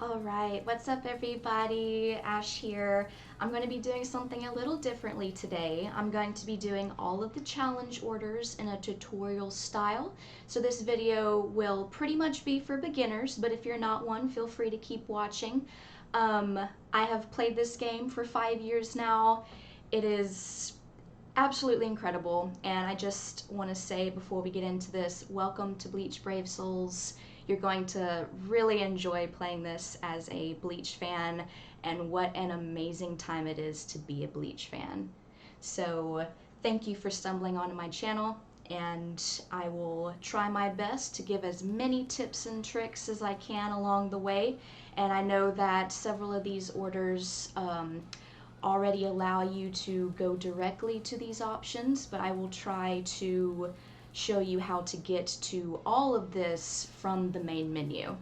Alright, what's up everybody? Ash here. I'm going to be doing something a little differently today. I'm going to be doing all of the challenge orders in a tutorial style. So this video will pretty much be for beginners, but if you're not one, feel free to keep watching. I have played this game for 5 years now. It is absolutely incredible, and I just want to say before we get into this, welcome to Bleach Brave Souls. You're going to really enjoy playing this as a Bleach fan, and what an amazing time it is to be a Bleach fan. So thank you for stumbling onto my channel, and I will try my best to give as many tips and tricks as I can along the way. And I know that several of these orders already allow you to go directly to these options, but I will try to show you how to get to all of this from the main menu.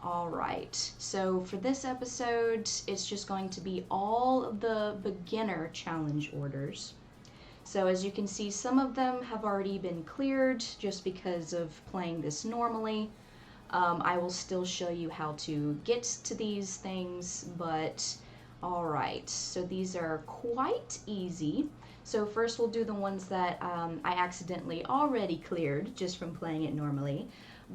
Alright, so for this episode, it's just going to be all of the beginner challenge orders. So as you can see, some of them have already been cleared just because of playing this normally. I will still show you how to get to these things, but alright, so these are quite easy. So first we'll do the ones that I accidentally already cleared just from playing it normally.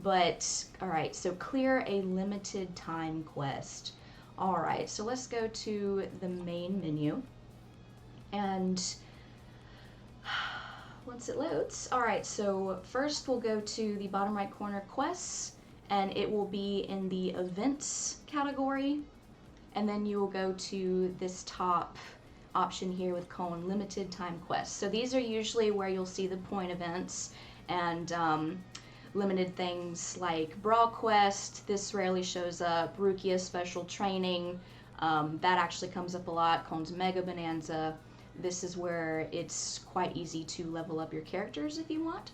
But alright, so clear a limited time quest. Alright, so let's go to the main menu. And once it loads, alright, so first we'll go to the bottom right corner quests, and it will be in the events category. And then you will go to this top option here with colon limited time quests. So these are usually where you'll see the point events and limited things like Brawl Quest. This rarely shows up. Rukia Special Training, that actually comes up a lot. Colon's Mega Bonanza. This is where it's quite easy to level up your characters if you want.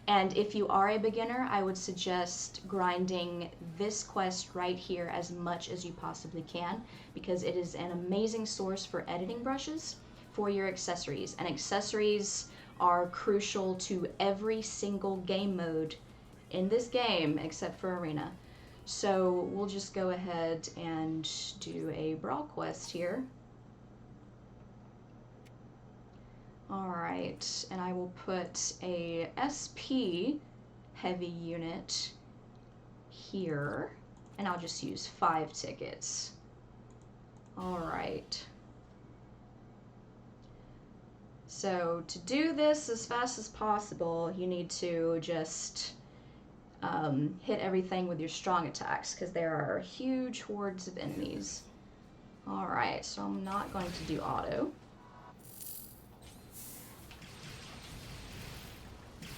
And if you are a beginner, I would suggest grinding this quest right here as much as you possibly can, because it is an amazing source for editing brushes for your accessories. And accessories are crucial to every single game mode in this game except for Arena. So we'll just go ahead and do a Brawl quest here. Alright, and I will put a SP heavy unit here, and I'll just use 5 tickets. Alright. So to do this as fast as possible, you need to just hit everything with your strong attacks, because there are huge hordes of enemies. Alright, so I'm not going to do auto.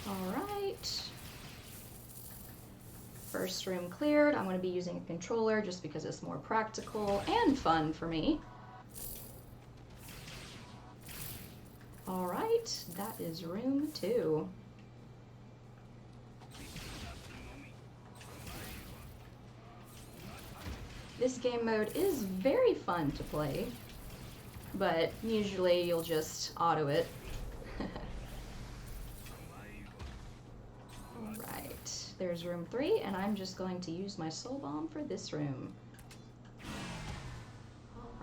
Alright. First room cleared. I'm going to be using a controller just because it's more practical and fun for me. Alright, that is room 2. This game mode is very fun to play, but usually you'll just auto it. There's room 3, and I'm just going to use my soul bomb for this room.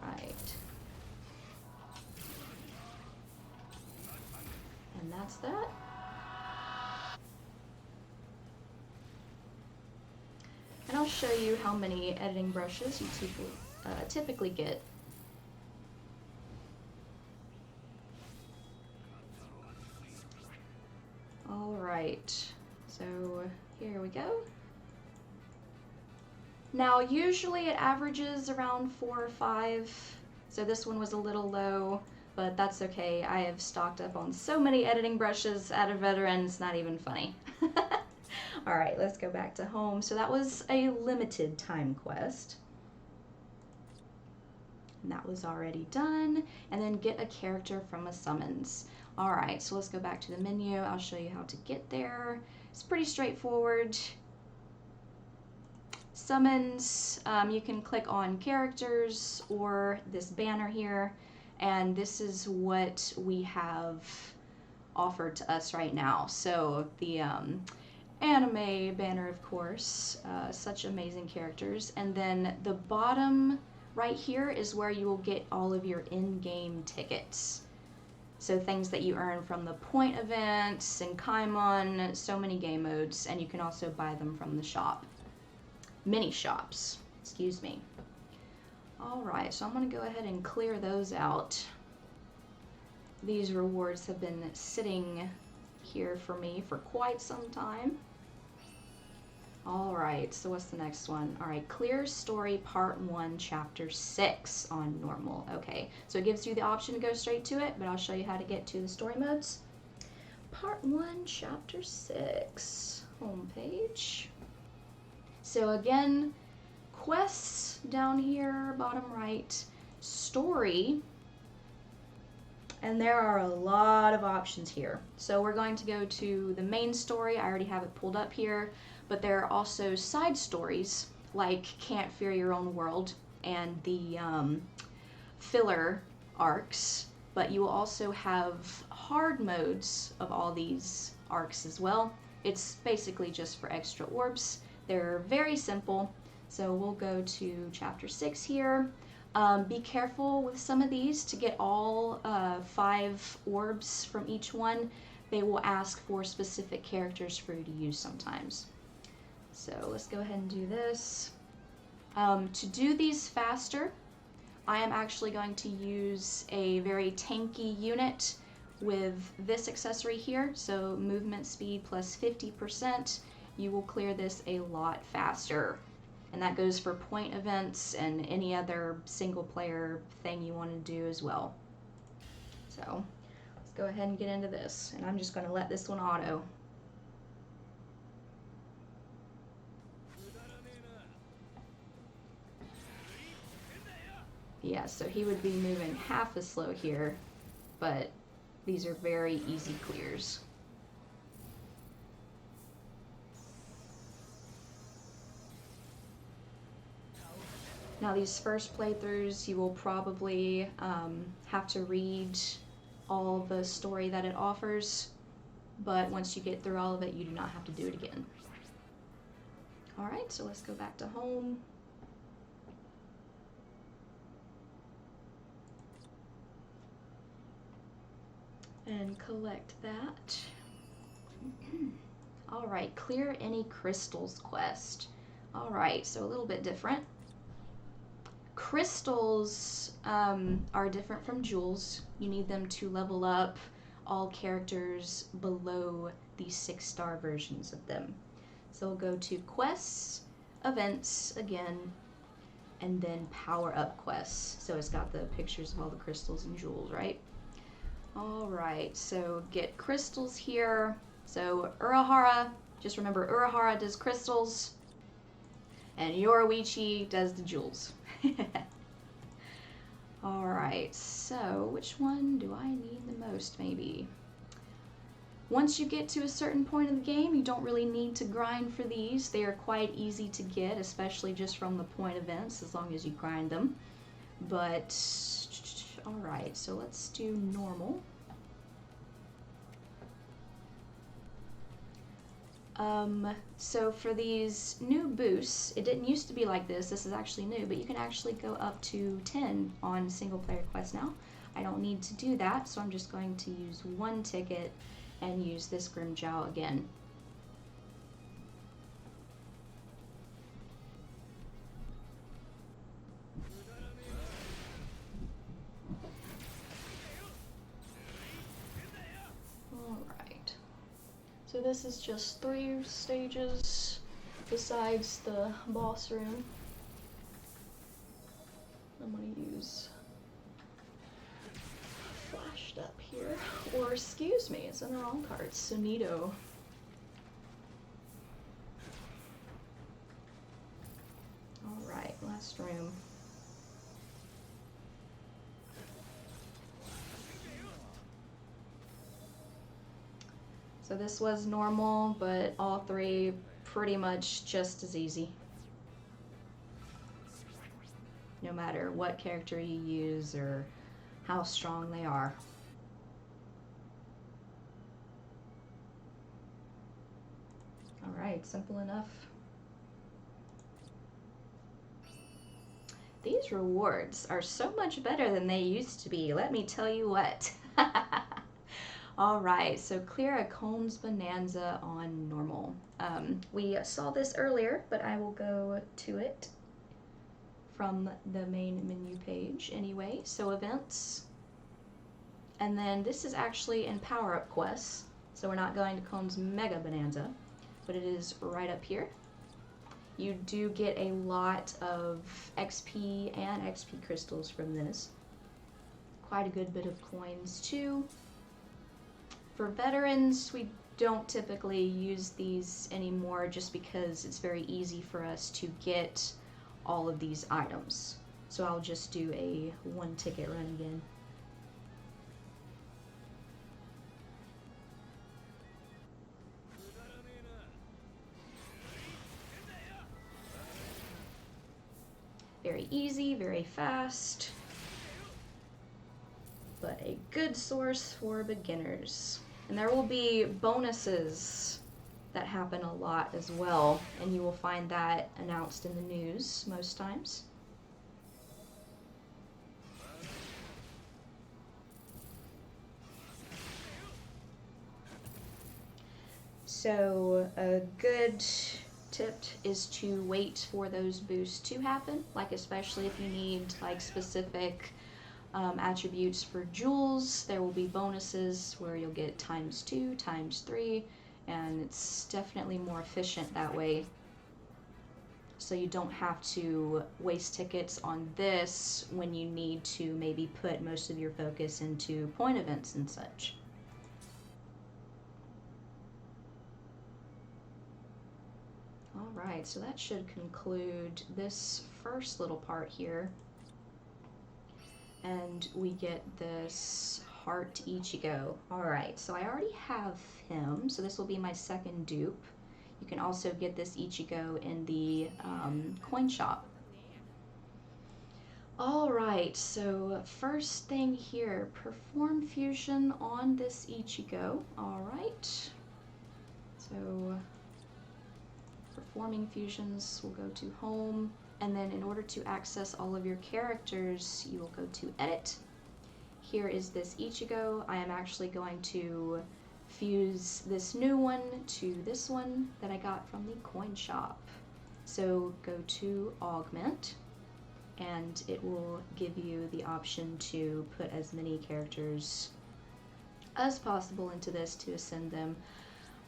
Alright. And that's that. And I'll show you how many editing brushes you typically get. Alright. So here we go. Now usually it averages around 4 or 5, so this one was a little low, but that's okay. I have stocked up on so many editing brushes at a veteran, it's not even funny. Alright, let's go back to home. So that was a limited time quest. And that was already done. And then get a character from a summons. Alright, so let's go back to the menu. I'll show you how to get there. It's pretty straightforward. Summons, you can click on characters or this banner here, and this is what we have offered to us right now. So the anime banner, of course. Such amazing characters. And then the bottom right here is where you will get all of your in-game tickets. So things that you earn from the point events and Kaimon, so many game modes, and you can also buy them from the shop. Mini shops, excuse me. Alright, so I'm going to go ahead and clear those out. These rewards have been sitting here for me for quite some time. Alright, so what's the next one? Alright, clear story part 1, chapter 6 on normal. Okay, so it gives you the option to go straight to it, but I'll show you how to get to the story modes. Part 1, chapter 6, homepage. So again, quests down here, bottom right, story, and there are a lot of options here. So we're going to go to the main story. I already have it pulled up here. But there are also side stories like Can't Fear Your Own World and the filler arcs, but you will also have hard modes of all these arcs as well. It's basically just for extra orbs. They're very simple, so we'll go to chapter 6 here. Be careful with some of these to get all 5 orbs from each one. They will ask for specific characters for you to use sometimes. So let's go ahead and do this. To do these faster, I am actually going to use a very tanky unit with this accessory here. So movement speed plus 50%. You will clear this a lot faster. And that goes for point events and any other single player thing you want to do as well. So let's go ahead and get into this. And I'm just going to let this one auto. Yeah, so he would be moving half as slow here, but these are very easy clears. Now these first playthroughs, you will probably have to read all the story that it offers, but once you get through all of it, you do not have to do it again. Alright, so let's go back to home. And collect that. Alright, clear any crystals quest. Alright, so a little bit different. Crystals are different from jewels. You need them to level up all characters below the 6-star versions of them. So we'll go to quests, events again, and then power up quests. So it's got the pictures of all the crystals and jewels, right? Alright, so get crystals here. So Urahara, just remember Urahara does crystals, and Yoruichi does the jewels. Alright, so which one do I need the most, maybe? Once you get to a certain point in the game, you don't really need to grind for these. They are quite easy to get, especially just from the point events, as long as you grind them. But alright, so let's do normal. So for these new boosts, it didn't used to be like this. This is actually new, but you can actually go up to 10 on single player quests now. I don't need to do that, so I'm just going to use 1 ticket and use this Grimjow again. So this is just 3 stages besides the boss room. I'm going to use flashed up here, or excuse me, it's in the wrong card, Sunito. Alright, last room. So this was normal, but all 3 pretty much just as easy. No matter what character you use or how strong they are. Alright, simple enough. These rewards are so much better than they used to be, let me tell you what. Alright, so clear a Combs Bonanza on normal. We saw this earlier, but I will go to it from the main menu page anyway. So events. And then this is actually in power-up quests. So we're not going to Combs Mega Bonanza, but it is right up here. You do get a lot of XP and XP crystals from this. Quite a good bit of coins too. For veterans, we don't typically use these anymore just because it's very easy for us to get all of these items. So I'll just do a one ticket run again. Very easy, very fast, but a good source for beginners. And there will be bonuses that happen a lot as well, and you will find that announced in the news most times. So a good tip is to wait for those boosts to happen, like especially if you need like specific attributes for jewels. There will be bonuses where you'll get ×2, ×3, and it's definitely more efficient that way. So you don't have to waste tickets on this when you need to maybe put most of your focus into point events and such. Alright, so that should conclude this first little part here. And we get this Heart Ichigo. Alright, so I already have him, so this will be my second dupe. You can also get this Ichigo in the coin shop. Alright, so first thing here, perform fusion on this Ichigo. Alright, so performing fusions will go to home, and then in order to access all of your characters, you will go to edit. Here is this Ichigo. I am actually going to fuse this new one to this one that I got from the coin shop. So go to augment, and it will give you the option to put as many characters as possible into this to ascend them.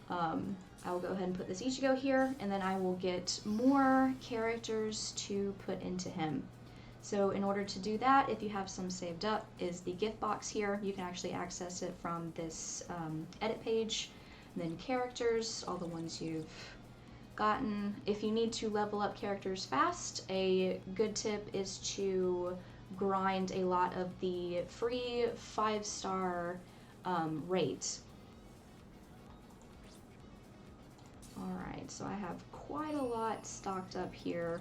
I will go ahead and put this Ichigo here, and then I will get more characters to put into him. So in order to do that, if you have some saved up, is the gift box here. You can actually access it from this edit page. And then characters, all the ones you've gotten. If you need to level up characters fast, a good tip is to grind a lot of the free 5-star raids. Alright, so I have quite a lot stocked up here.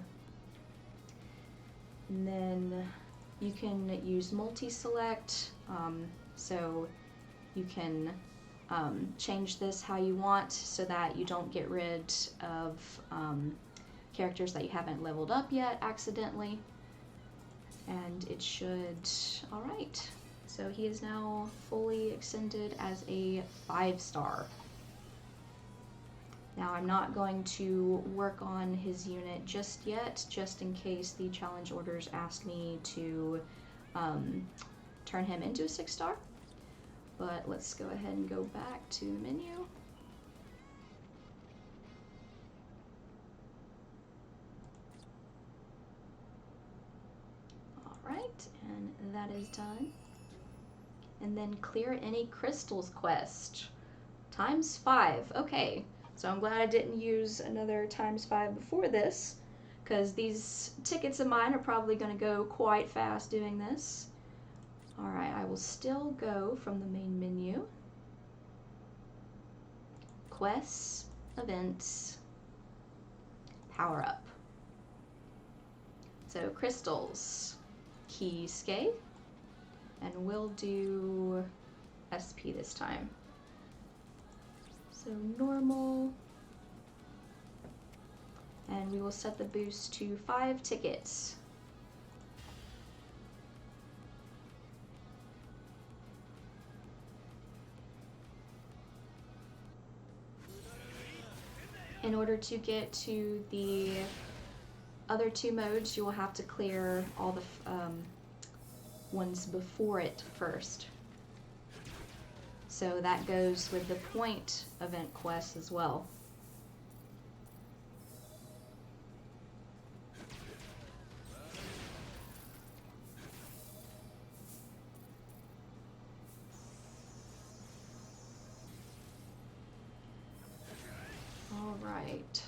And then you can use multi-select, so you can change this how you want so that you don't get rid of characters that you haven't leveled up yet accidentally. And it should, alright, so he is now fully extended as a 5-star. Now I'm not going to work on his unit just yet, just in case the challenge orders ask me to turn him into a 6-star. But let's go ahead and go back to menu. Alright, and that is done. And then clear any crystals quest. ×5, okay. So I'm glad I didn't use another ×5 before this, because these tickets of mine are probably going to go quite fast doing this. Alright, I will still go from the main menu. Quests, events, power up. So crystals, Kisuke, and we'll do SP this time. So normal, And we will set the boost to 5 tickets. In order to get to the other 2 modes, you will have to clear all the ones before it first. So that goes with the point event quest as well. All right.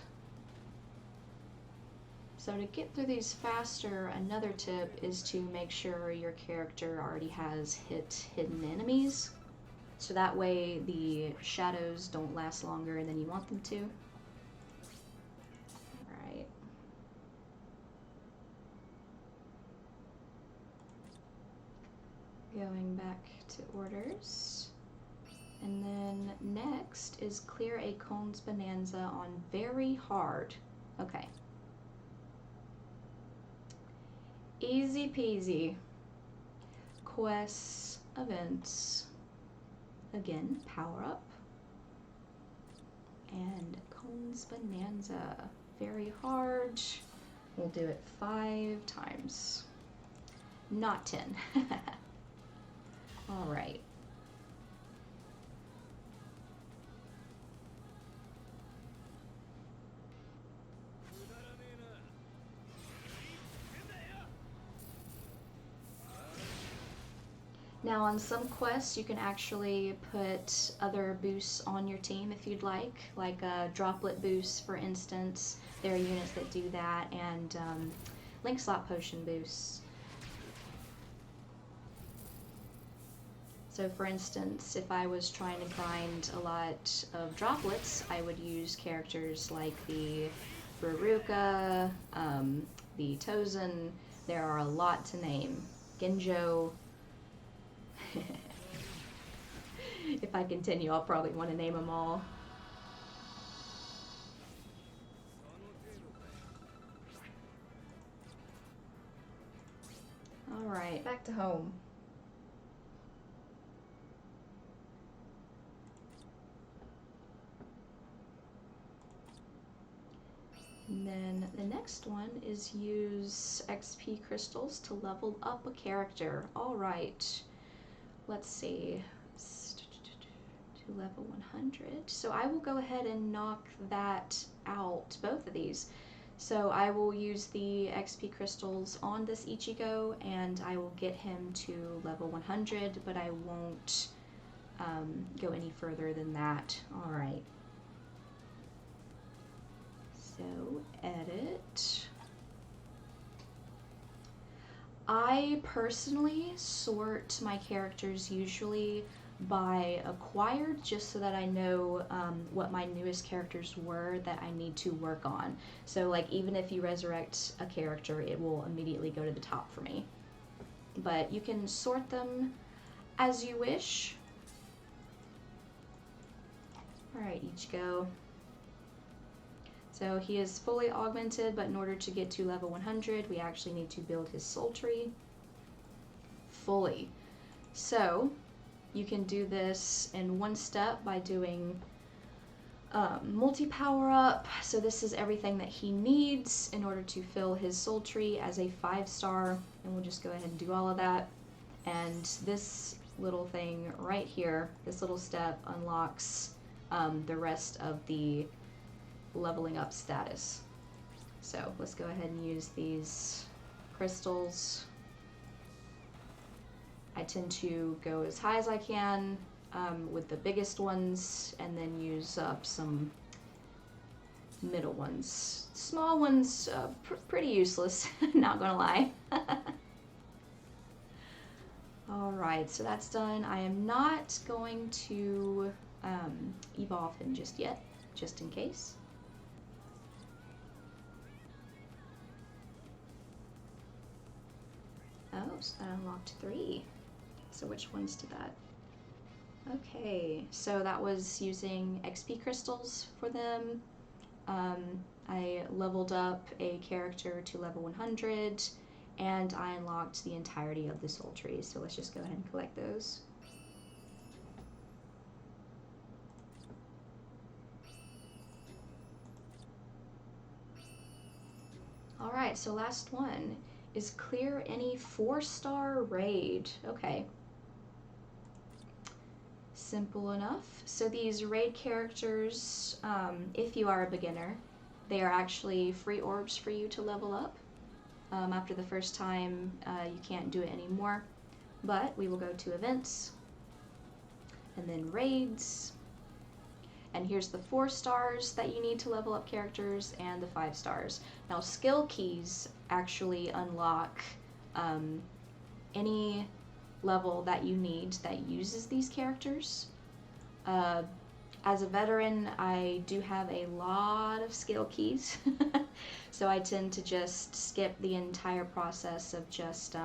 So to get through these faster, another tip is to make sure your character already has hit hidden enemies. So that way the shadows don't last longer than you want them to. Alright. Going back to orders. And then next is clear a Cone's Bonanza on very hard. Okay. Easy peasy. Quests, events. Again, power up. And Cone's Bonanza. Very hard. We'll do it 5 times. Not 10. Alright. Now on some quests you can actually put other boosts on your team if you'd like a droplet boost for instance. There are units that do that, and link slot potion boosts. So for instance, if I was trying to grind a lot of droplets, I would use characters like the Veruca, the Tozen. There are a lot to name. Genjo. If I continue, I'll probably want to name them all. Alright, back to home. And then the next one is use XP crystals to level up a character. Alright, let's see. To level 100. So I will go ahead and knock that out, both of these. So I will use the XP crystals on this Ichigo and I will get him to level 100, but I won't go any further than that. Alright. So, edit. I personally sort my characters usually by acquired, just so that I know what my newest characters were that I need to work on. So like even if you resurrect a character, it will immediately go to the top for me. But you can sort them as you wish. Alright, Ichigo. So he is fully augmented, but in order to get to level 100, we actually need to build his soul tree fully. So you can do this in one step by doing multi-power up. So this is everything that he needs in order to fill his soul tree as a 5-star. And we'll just go ahead and do all of that. And this little thing right here, this little step unlocks the rest of the leveling up status. So let's go ahead and use these crystals. I tend to go as high as I can with the biggest ones, and then use up some middle ones. Small ones, pretty useless, not gonna lie. Alright, so that's done. I am not going to evolve him just yet, just in case. Oh, so that unlocked 3. So which ones did that? Okay, so that was using XP crystals for them. I leveled up a character to level 100, and I unlocked the entirety of the soul tree. So let's just go ahead and collect those. Alright, so last one is clear any 4-star raid. Okay. Simple enough. So these raid characters, if you are a beginner, they are actually free orbs for you to level up. After the first time, you can't do it anymore. But we will go to events, and then raids. And here's the 4 stars that you need to level up characters, and the 5 stars. Now, skill keys actually unlock any level that you need that uses these characters. As a veteran, I do have a lot of skill keys, so I tend to just skip the entire process of just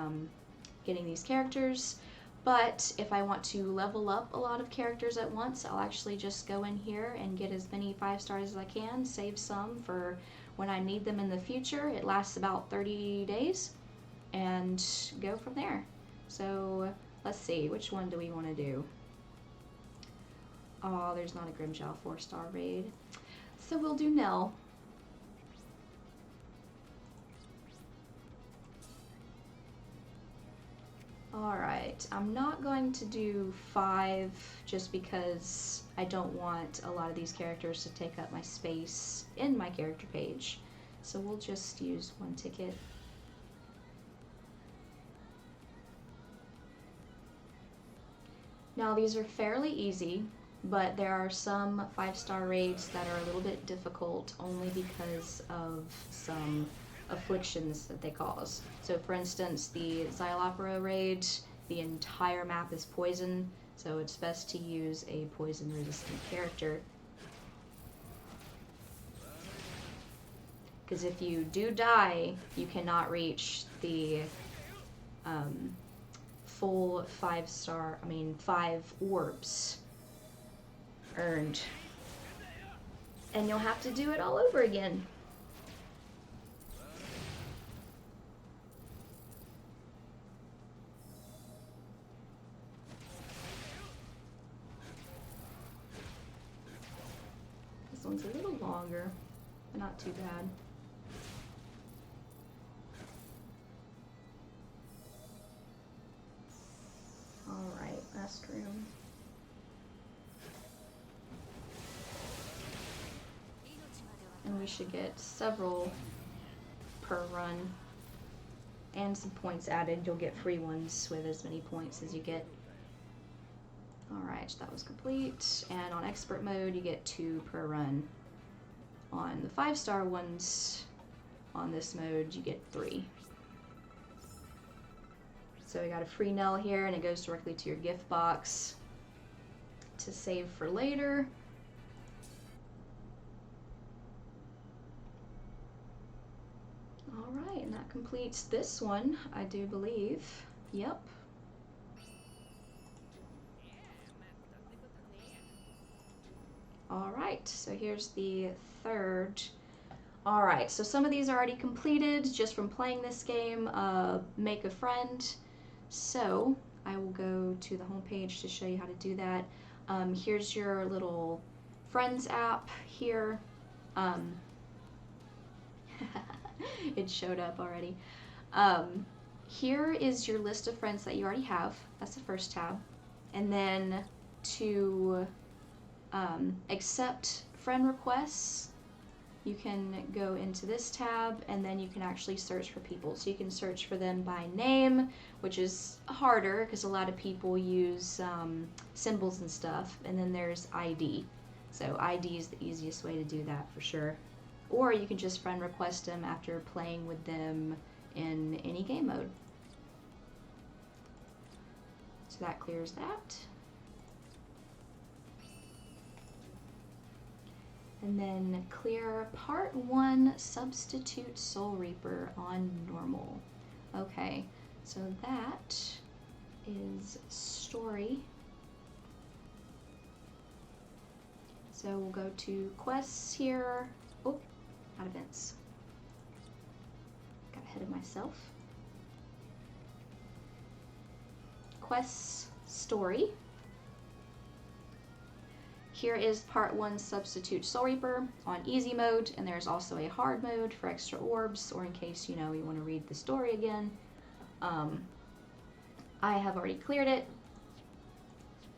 getting these characters. But if I want to level up a lot of characters at once, I'll actually just go in here and get as many 5 stars as I can, save some for when I need them in the future. It lasts about 30 days, and go from there. So let's see, which one do we want to do? Oh, there's not a Grimjow 4-star raid. So we'll do Nell. Alright, I'm not going to do 5 just because I don't want a lot of these characters to take up my space in my character page. So we'll just use 1 ticket. Now these are fairly easy, but there are some 5-star raids that are a little bit difficult only because of some afflictions that they cause. So for instance, the Xylopera raid, the entire map is poison, so it's best to use a poison resistant character. Because if you do die, you cannot reach the full 5 orbs earned. And you'll have to do it all over again. This one's a little longer, but not too bad. Alright, last room. And we should get several per run. And some points added. You'll get free ones with as many points as you get. Alright, that was complete. And on expert mode, you get 2 per run. On the 5-star ones, on this mode, you get 3. So we got a free Nell here, and it goes directly to your gift box to save for later. Alright, and that completes this one, I do believe. Yep. Alright, so here's the 3rd. Alright, so some of these are already completed just from playing this game. Make a friend. So I will go to the home page to show you how to do that. Here's your little friends app here. It showed up already. Here is your list of friends that you already have. That's the first tab. And then to accept friend requests, you can go into this tab, and then you can actually search for people. So you can search for them by name, which is harder because a lot of people use symbols and stuff. And then there's ID. So ID is the easiest way to do that for sure. Or you can just friend request them after playing with them in any game mode. So that clears that. And then clear part 1 substitute Soul Reaper on normal. Okay, so that is story. So we'll go to quests here. Oh, Out of events. Got ahead of myself. Quests story. Here is part 1 Substitute Soul Reaper on easy mode, and there's also a hard mode for extra orbs, or in case you want to read the story again. I have already cleared it,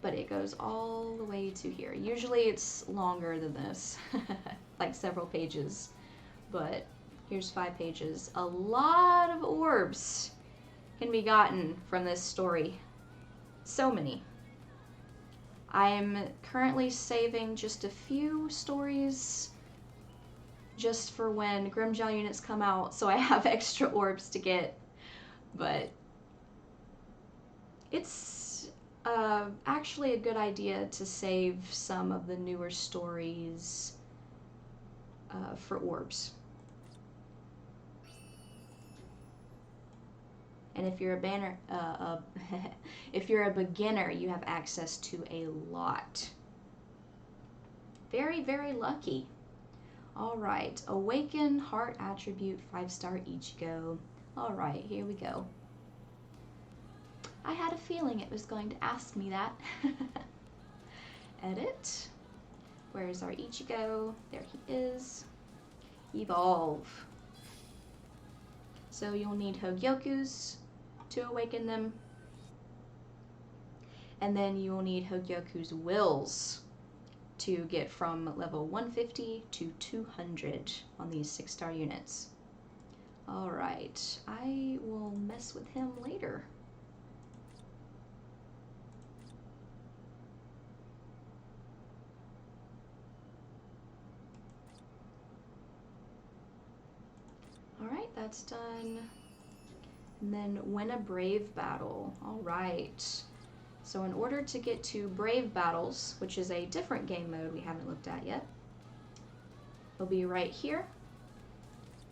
but it goes all the way to here. Usually it's longer than this, like several pages, but here's 5 pages. A lot of orbs can be gotten from this story. So many. I'm currently saving just a few stories just for when Grimjaw units come out, so I have extra orbs to get. But it's actually a good idea to save some of the newer stories for orbs. And if you're if you're a beginner, you have access to a lot. Very, very lucky. All right, Awaken Heart Attribute 5-star Ichigo. All right, here we go. I had a feeling it was going to ask me that. Edit. Where's our Ichigo? There he is. Evolve. So you'll need Hogyoku's to awaken them. And then you will need Hogyoku's wills to get from level 150 to 200 on these 6-star units. Alright, I will mess with him later. Alright, that's done. And then win a brave battle. Alright. So in order to get to brave battles, which is a different game mode we haven't looked at yet, it'll be right here.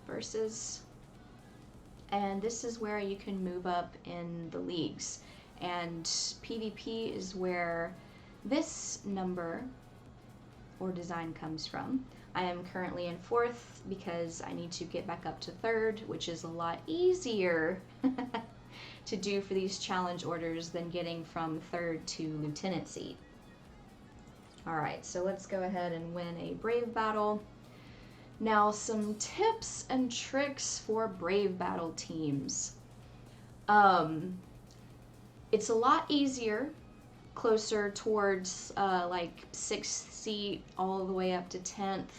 Versus. And this is where you can move up in the leagues. And PvP is where this number or design comes from. I am currently in 4th because I need to get back up to 3rd, which is a lot easier to do for these challenge orders than getting from 3rd to lieutenancy. Alright, so let's go ahead and win a brave battle. Now, some tips and tricks for brave battle teams. It's a lot easier closer towards like 6th seat all the way up to 10th,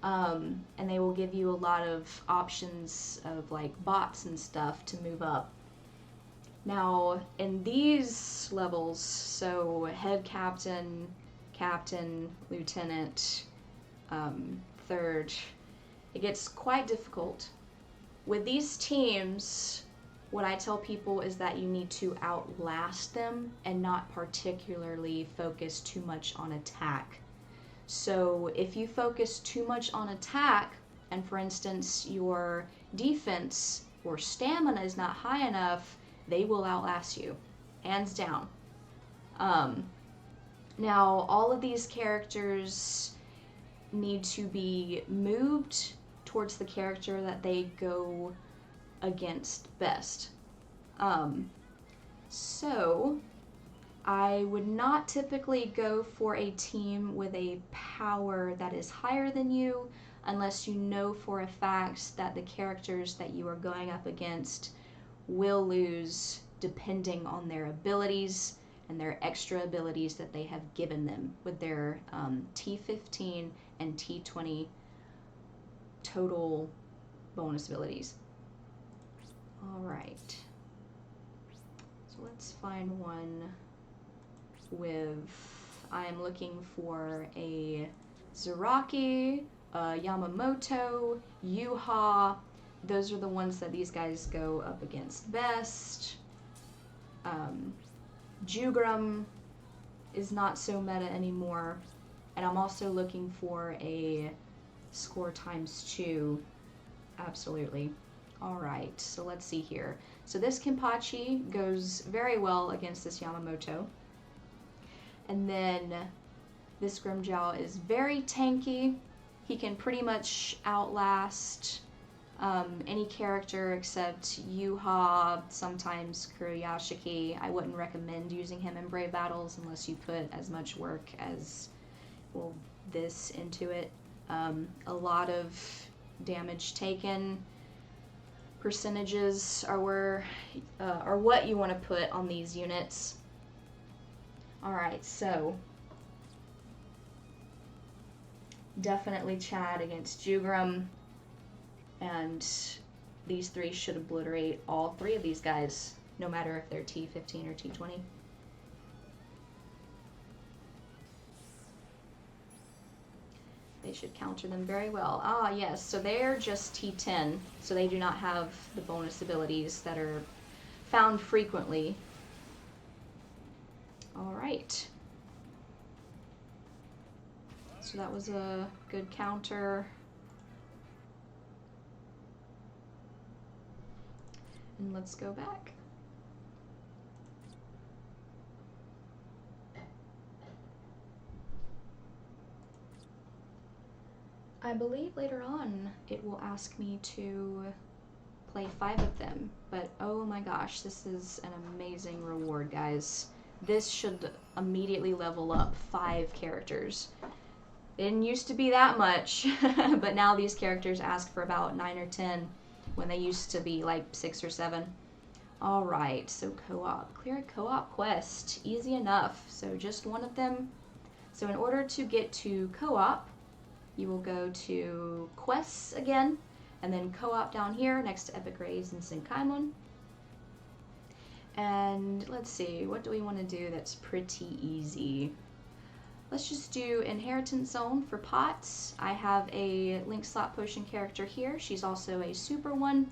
and they will give you a lot of options of like bots and stuff to move up. Now in these levels, so head captain, captain, lieutenant, 3rd, it gets quite difficult. With these teams, what I tell people is that you need to outlast them and not particularly focus too much on attack. So if you focus too much on attack, and for instance your defense or stamina is not high enough, they will outlast you, hands down. Now all of these characters need to be moved towards the character that they go against best. So I would not typically go for a team with a power that is higher than you unless you know for a fact that the characters that you are going up against will lose depending on their abilities and their extra abilities that they have given them with their T15 and T20 total bonus abilities. Alright, so let's find one with, I am looking for a Zaraki, Yamamoto, Yuha. Those are the ones that these guys go up against best. Jugram is not so meta anymore. And I'm also looking for a score ×2. Absolutely. Alright, so let's see here. So this Kenpachi goes very well against this Yamamoto. And then this Grimjaw is very tanky. He can pretty much outlast any character except Yuha, sometimes Kuroyashiki. I wouldn't recommend using him in Brave Battles unless you put as much work as, well, this into it. A lot of damage taken percentages are what you want to put on these units. Alright, so definitely Chad against Jugram, and these three should obliterate all three of these guys, no matter if they're T15 or T20. They should counter them very well. Ah, yes, so they're just T10, so they do not have the bonus abilities that are found frequently. Alright. So that was a good counter. And let's go back. I believe later on it will ask me to play 5 of them, but oh my gosh, this is an amazing reward, guys. This should immediately level up 5 characters. It didn't used to be that much, but now these characters ask for about 9 or 10 when they used to be like 6 or 7. Alright, so co-op. Clear a co-op quest. Easy enough. So just one of them. So in order to get to co-op, you will go to quests again, and then co-op down here next to Epic Raids and Senkaimon. And let's see, what do we want to do that's pretty easy? Let's just do Inheritance Zone for pots. I have a Link Slot Potion character here. She's also a super one.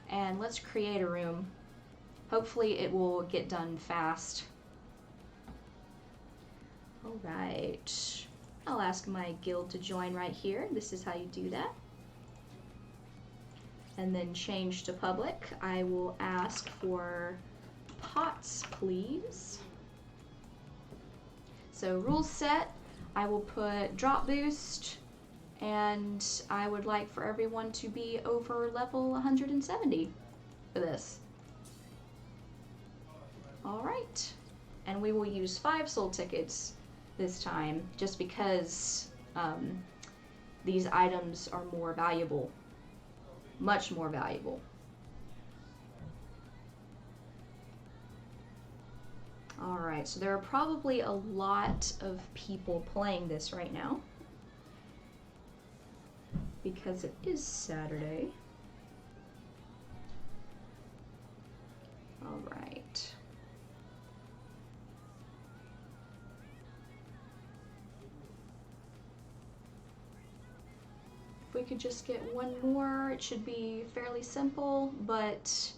And let's create a room. Hopefully it will get done fast. Alright. I'll ask my guild to join right here. This is how you do that. And then change to public. I will ask for pots, please. So rule set, I will put drop boost, and I would like for everyone to be over level 170 for this. Alright. And we will use 5 soul tickets this time, just because these items are more valuable. Much more valuable. Alright, so there are probably a lot of people playing this right now, because it is Saturday. Alright. If we could just get one more, it should be fairly simple, but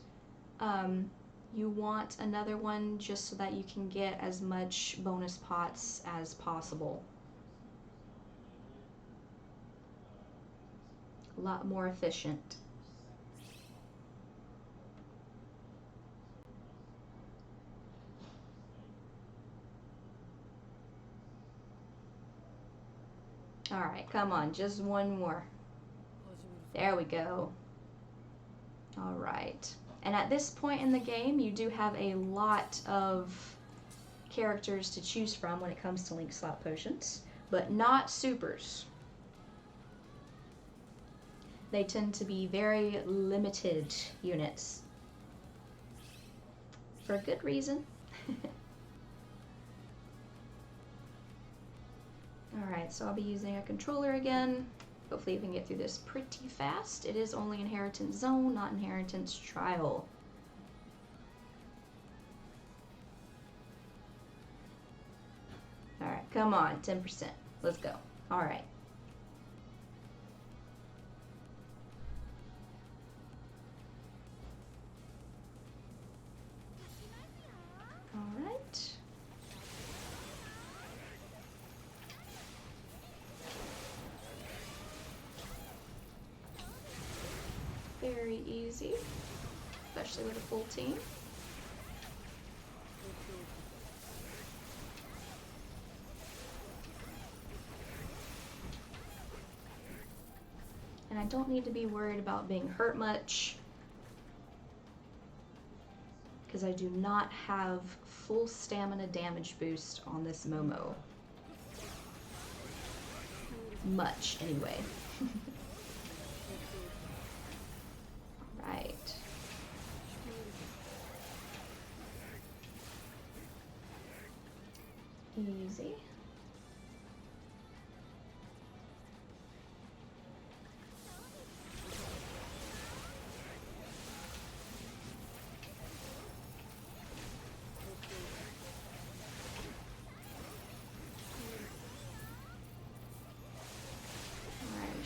you want another one just so that you can get as much bonus pots as possible. A lot more efficient. Alright, come on, just one more. There we go. Alright. And at this point in the game, you do have a lot of characters to choose from when it comes to Link Slot Potions, but not supers. They tend to be very limited units. For a good reason. Alright, so I'll be using a controller again. Hopefully we can get through this pretty fast. It is only Inheritance Zone, not Inheritance Trial. Alright, come on, 10%. Let's go. Alright. Alright. Very easy, especially with a full team. don't need to be worried about being hurt much, because I do not have full stamina damage boost on this Momo. Much, anyway. Alright. Easy.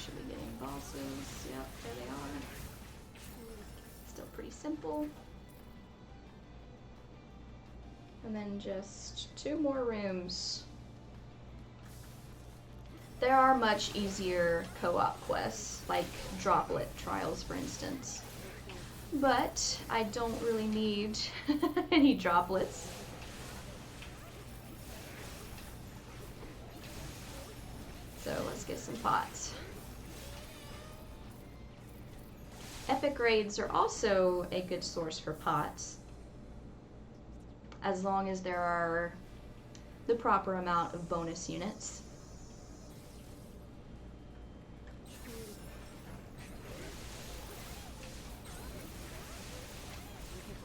Should be getting bosses. Yep, there they are. Still pretty simple. And then just 2 more rooms. There are much easier co-op quests, like droplet trials, for instance. But I don't really need any droplets. So let's get some pots. Epic raids are also a good source for pots, as long as there are the proper amount of bonus units.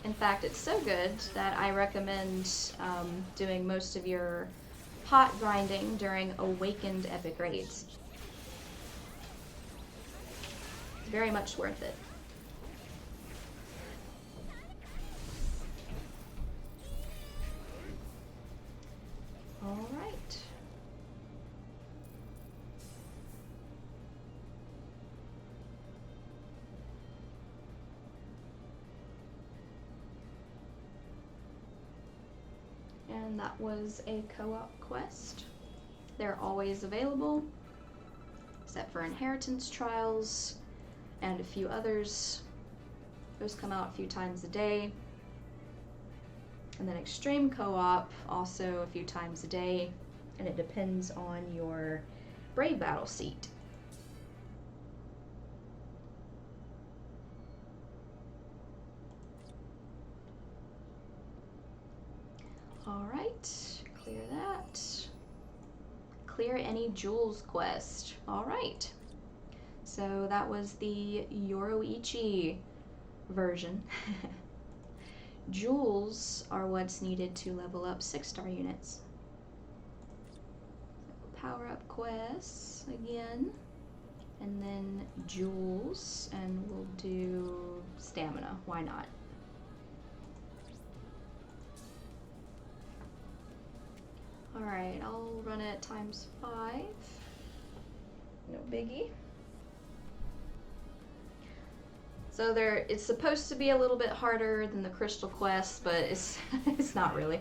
In fact, it's so good that I recommend doing most of your pot grinding during awakened epic raids. It's very much worth it. All right. And that was a co-op quest. They're always available, except for inheritance trials and a few others. Those come out a few times a day. And then extreme co-op also a few times a day, and it depends on your brave battle seat. All right, clear that. Clear any jewels quest. All right. So that was the Yoroichi version. Jewels are what's needed to level up 6-star units. Power up quests again, and then jewels, and we'll do stamina. Why not? Alright, I'll run it times 5. No biggie. So it's supposed to be a little bit harder than the Crystal Quest, but it's it's not really.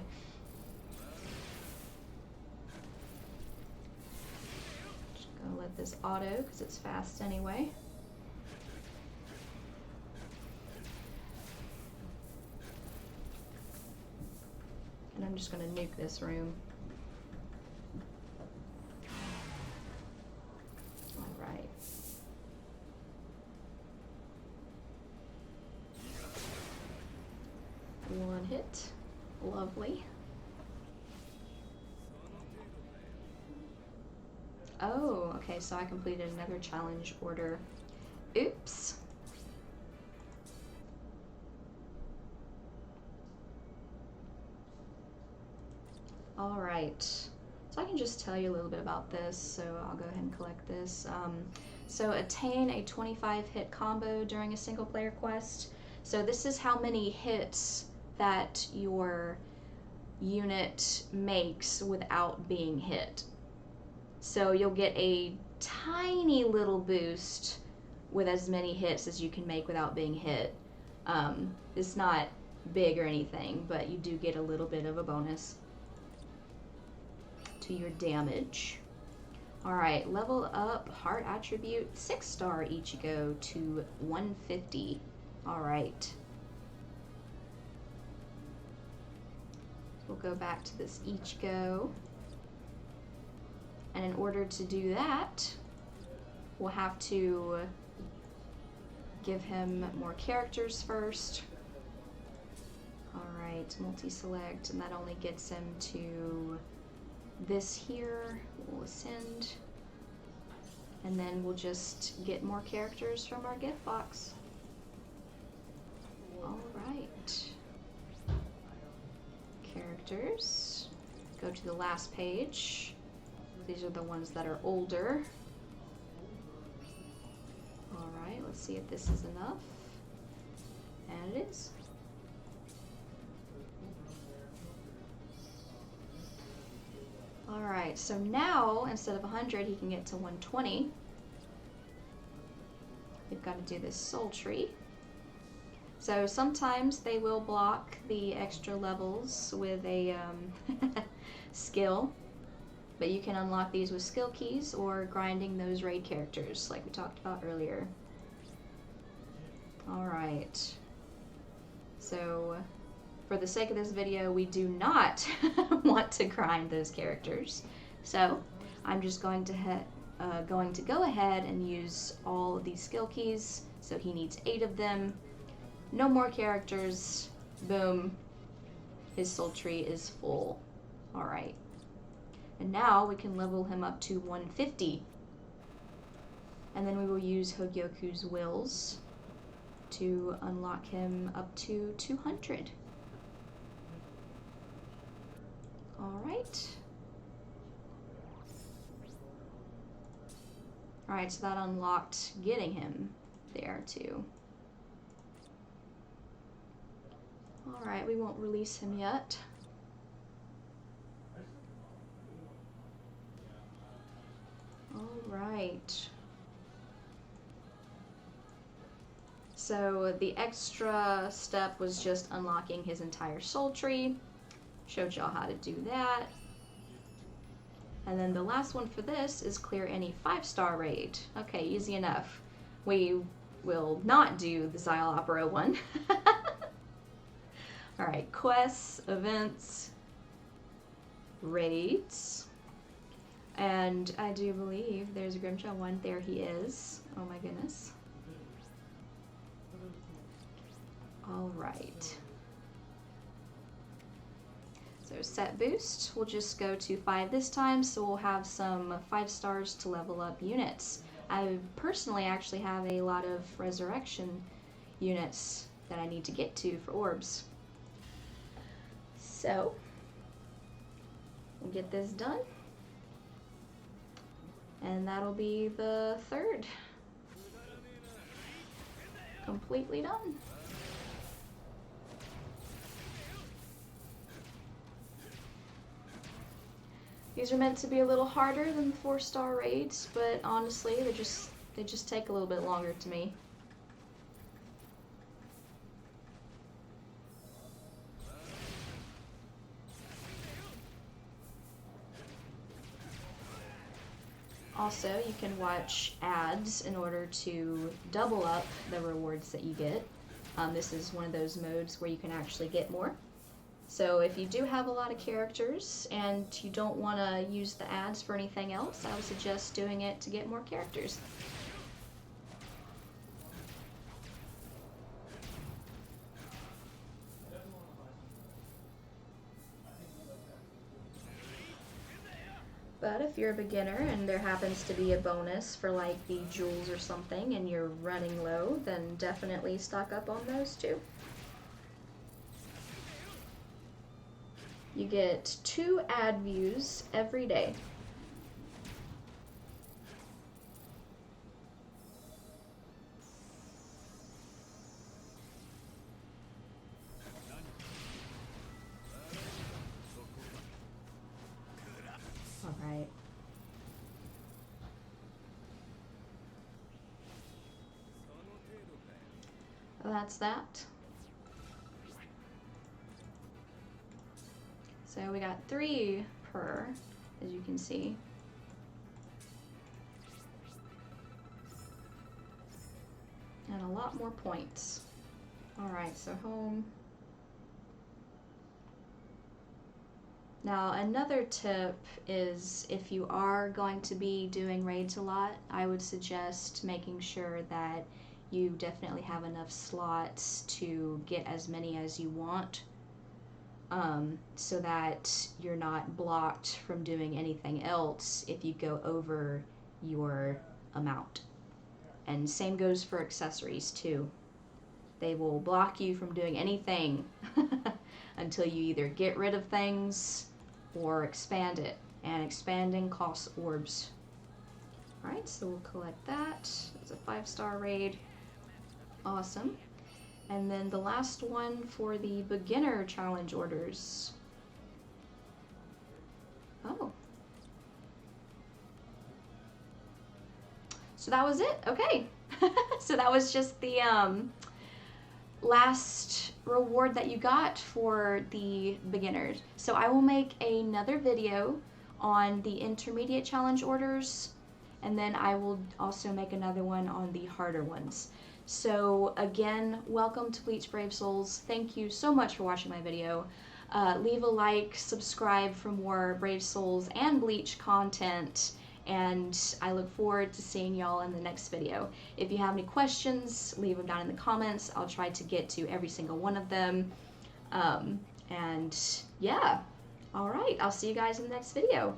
Just gonna let this auto because it's fast anyway. And I'm just gonna nuke this room. All right. One hit. Lovely. Oh, okay, so I completed another challenge order. Oops. All right. So I can just tell you a little bit about this, so I'll go ahead and collect this. So attain a 25 hit combo during a single player quest. So this is how many hits that your unit makes without being hit. So you'll get a tiny little boost with as many hits as you can make without being hit. It's not big or anything, but you do get a little bit of a bonus to your damage. Alright, level up heart attribute 6-star Ichigo to 150. Alright. We'll go back to this Ichigo. And in order to do that, we'll have to give him more characters first. Alright, multi-select, and that only gets him to this here. We'll ascend. And then we'll just get more characters from our gift box. Alright. Characters. Go to the last page. These are the ones that are older. Alright, let's see if this is enough. And it is. Alright, so now instead of 100 he can get to 120. We've got to do this soul tree. So sometimes they will block the extra levels with a skill, but you can unlock these with skill keys or grinding those raid characters like we talked about earlier. Alright, so for the sake of this video, we do not want to grind those characters. So I'm just going to go ahead and use all of these skill keys. So he needs 8 of them. No more characters. Boom. His soul tree is full. Alright. And now we can level him up to 150. And then we will use Hogyoku's wills to unlock him up to 200. Alright. Alright, so that unlocked getting him there too. Alright, we won't release him yet. Alright. So the extra step was just unlocking his entire soul tree. Showed y'all how to do that. And then the last one for this is clear any 5-star raid. Okay, easy enough. We will not do the Xyle Opera one. Alright, quests, events, raids. And I do believe there's a Grimjaw one. There he is. Oh my goodness. Alright. So set boost, we'll just go to 5 this time, so we'll have some 5 stars to level up units. I personally actually have a lot of resurrection units that I need to get to for orbs. So, we'll get this done. And that'll be the 3rd. Completely done. These are meant to be a little harder than the 4-star raids, but honestly, they just take a little bit longer to me. Also, you can watch ads in order to double up the rewards that you get. This is one of those modes where you can actually get more. So if you do have a lot of characters and you don't want to use the ads for anything else, I would suggest doing it to get more characters. But if you're a beginner and there happens to be a bonus for like the jewels or something and you're running low, then definitely stock up on those too. You get 2 ad views every day. All right. Well, that's that. So we got 3 per, as you can see. And a lot more points. Alright, so home. Now another tip is if you are going to be doing raids a lot, I would suggest making sure that you definitely have enough slots to get as many as you want, so that you're not blocked from doing anything else if you go over your amount. And same goes for accessories too. They will block you from doing anything until you either get rid of things or expand it. And expanding costs orbs. Alright, so we'll collect that. It's a 5-star raid. Awesome. And then the last one for the beginner challenge orders. Oh. So that was it. Okay. So that was just the last reward that you got for the beginners. So I will make another video on the intermediate challenge orders, and then I will also make another one on the harder ones. So again, welcome to Bleach Brave Souls. Thank you so much for watching my video. Leave a like, subscribe for more Brave Souls and Bleach content, and I look forward to seeing y'all in the next video. If you have any questions, leave them down in the comments. I'll try to get to every single one of them. And yeah, alright, I'll see you guys in the next video.